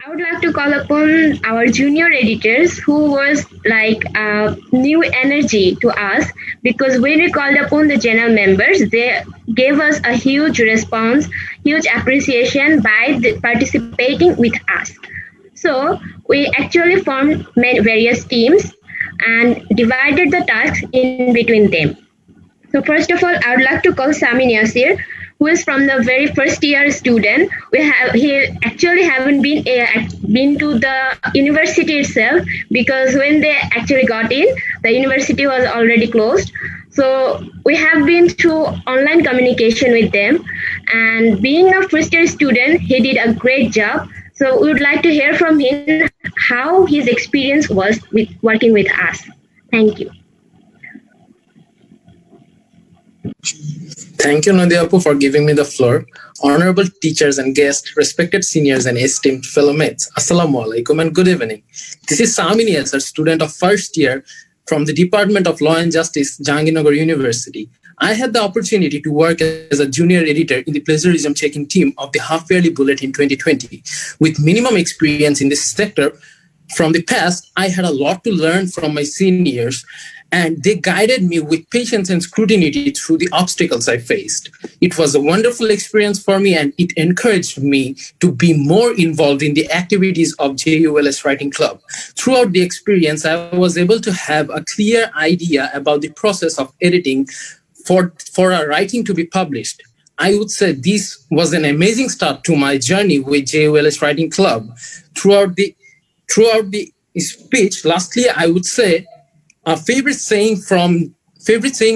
I would like to call upon our junior editors who was like new energy to us because when we called upon the general members, they gave us a huge response, huge appreciation by participating with us. So we actually formed various teams and divided the tasks in between them. So first of all, I would like to call Sami Yasir, who is from the very first year student. He actually haven't been to the university itself because when they actually got in, the university was already closed. So we have been through online communication with them, and being a first year student, he did a great job. So we would like to hear from him how his experience was with working with us. Thank you. Thank you, Nadiapu, for giving me the floor. Honorable teachers and guests, respected seniors and esteemed fellow mates, Assalamu alaikum and good evening. This is Sami Yasir, student of first year from the Department of Law and Justice, Jahangirnagar University. I had the opportunity to work as a junior editor in the plagiarism checking team of the half-yearly Bulletin 2020. With minimum experience in this sector, from the past, I had a lot to learn from my seniors, and they guided me with patience and scrutiny through the obstacles I faced. It was a wonderful experience for me, and it encouraged me to be more involved in the activities of JULS Writing Club. Throughout the experience, I was able to have a clear idea about the process of editing for a writing to be published. I would say this was an amazing start to my journey with JULS Writing Club. Throughout the speech, lastly, I would say a favorite saying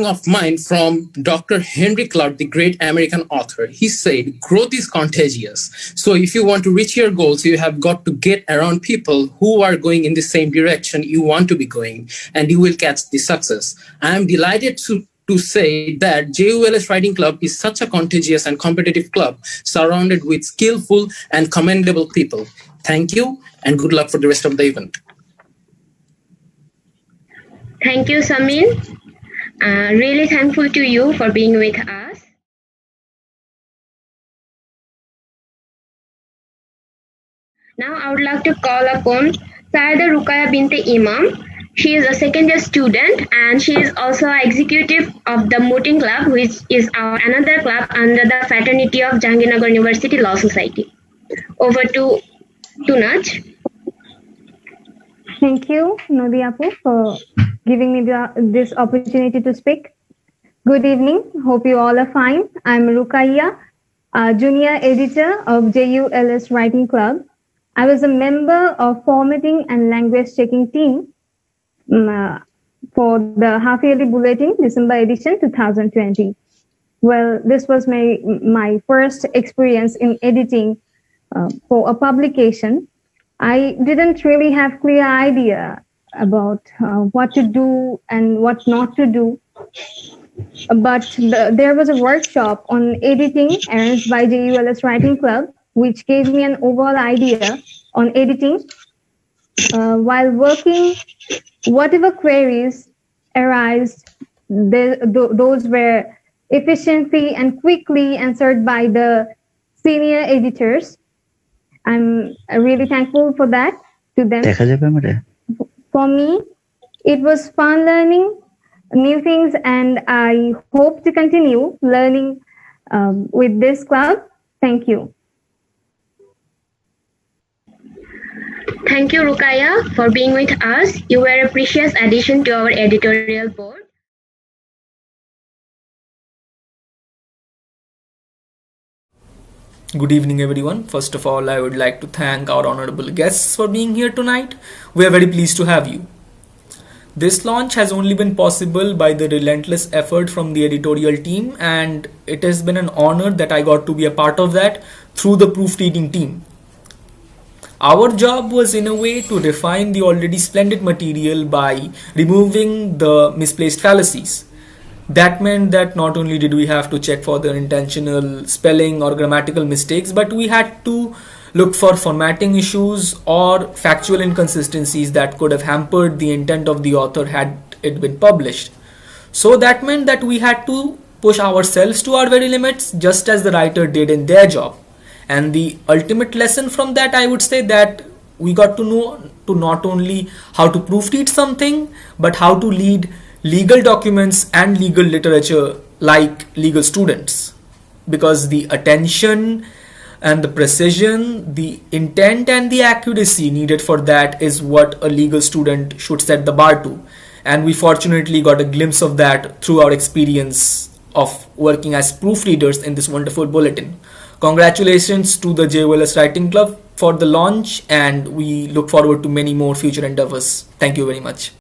of mine from Dr. Henry Cloud, the great American author. He said, growth is contagious. So if you want to reach your goals, you have got to get around people who are going in the same direction you want to be going, and you will catch the success. I am delighted to say that JULS Writing Club is such a contagious and competitive club surrounded with skillful and commendable people. Thank you, and good luck for the rest of the event. Thank you, Samin. Really thankful to you for being with us. Now I would like to call upon Saida Rukaya Binte Imam. She is a second year student and she is also executive of the Mooting Club, which is our another club under the fraternity of Jahangirnagar University Law Society. Over to Naj. Thank you, Nodiapu, for giving me this opportunity to speak. Good evening. Hope you all are fine. I'm Rukaiya, a junior editor of JULS Writing Club. I was a member of formatting and language checking team for the half-yearly bulletin, December edition 2020. Well, this was my first experience in editing for a publication. I didn't really have clear idea about what to do and what not to do. But there was a workshop on editing arranged by JULS Writing Club, which gave me an overall idea on editing. While working, whatever queries arise, those were efficiently and quickly answered by the senior editors. I'm really thankful for that to them. For me, it was fun learning new things, and I hope to continue learning with this club. Thank you. Thank you, Rukaya, for being with us. You were a precious addition to our editorial board. Good evening, everyone. First of all, I would like to thank our honorable guests for being here tonight. We are very pleased to have you. This launch has only been possible by the relentless effort from the editorial team, and it has been an honor that I got to be a part of that through the proofreading team. Our job was in a way to refine the already splendid material by removing the misplaced fallacies. That meant that not only did we have to check for the intentional spelling or grammatical mistakes, but we had to look for formatting issues or factual inconsistencies that could have hampered the intent of the author had it been published. So that meant that we had to push ourselves to our very limits, just as the writer did in their job. And the ultimate lesson from that, I would say that we got to know to not only how to proofread something, but how to lead legal documents and legal literature like legal students. Because the attention and the precision, the intent and the accuracy needed for that is what a legal student should set the bar to. And we fortunately got a glimpse of that through our experience of working as proofreaders in this wonderful bulletin. Congratulations to the JOLS Writing Club for the launch, and we look forward to many more future endeavors. Thank you very much.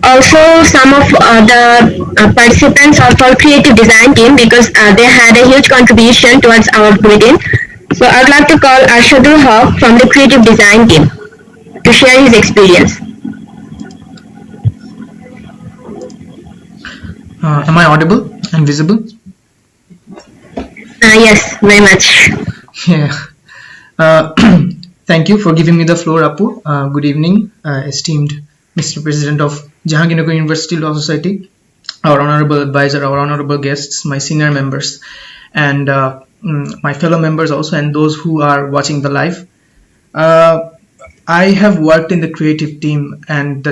Also, some of the participants of our creative design team, because they had a huge contribution towards our bulletin. So I would like to call Arshadul Haq from the creative design team to share his experience. Am I audible and visible? Yes, very much. Yeah. Thank you for giving me the floor, Apu. Good evening, esteemed Mr. President of Jahangirnagar University Law Society, our honorable advisor, our honorable guests, my senior members, and my fellow members also, and those who are watching the live. I have worked in the creative team, and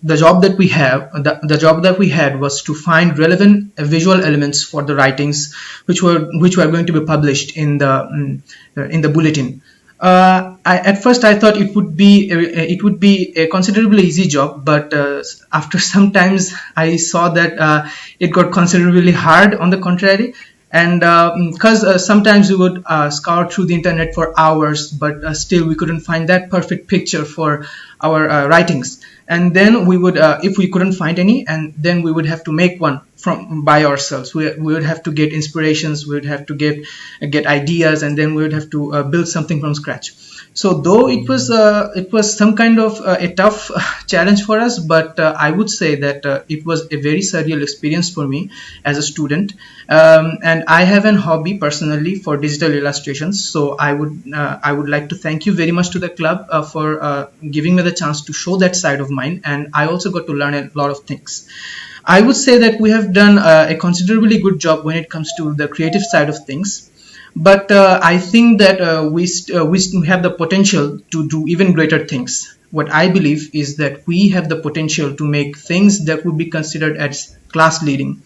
the job that we have, the job that we had was to find relevant visual elements for the writings, which were going to be published in the bulletin. At first I thought it would be a considerably easy job, but after some times I saw that it got considerably hard. On the contrary, and because sometimes we would scour through the internet for hours, but still we couldn't find that perfect picture for our writings. And then we would, if we couldn't find any, and then we would have to make one by ourselves. We would have to get inspirations, we would have to get ideas, and then we would have to build something from scratch. So though it was some kind of a tough challenge for us, but I would say that it was a very surreal experience for me as a student. And I have an hobby personally for digital illustrations. So I would like to thank you very much to the club for giving me the chance to show that side of mine. And I also got to learn a lot of things. I would say that we have done a considerably good job when it comes to the creative side of things. But I think that we have the potential to do even greater things. What I believe is that we have the potential to make things that would be considered as class leading.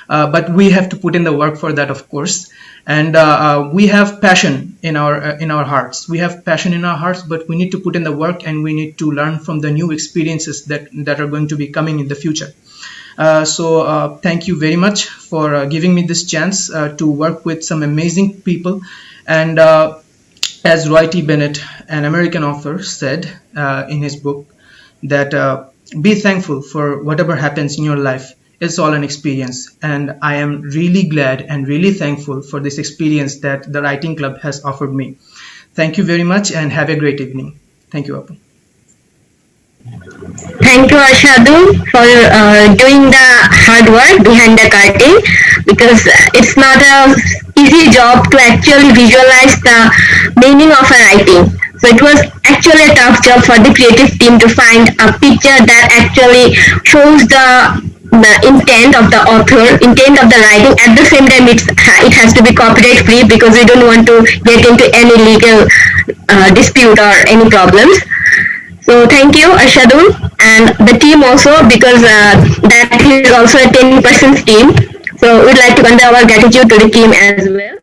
But we have to put in the work for that, of course. And we have passion in our hearts. We have passion in our hearts, but we need to put in the work, and we need to learn from the new experiences that are going to be coming in the future. So thank you very much for giving me this chance to work with some amazing people. And as Roy T. Bennett, an American author, said in his book, that be thankful for whatever happens in your life. It's all an experience. And I am really glad and really thankful for this experience that the Writing Club has offered me. Thank you very much, and have a great evening. Thank you, Apu. Thank you, Arshadu, for doing the hard work behind the curtain, because it's not a easy job to actually visualize the meaning of a writing. So it was actually a tough job for the creative team to find a picture that actually shows the intent of the author, intent of the writing. At the same time, it has to be copyright free, because we don't want to get into any legal dispute or any problems. So thank you, Arshadul, and the team also, because that is also a 10% team. So we'd like to convey our gratitude to the team as well.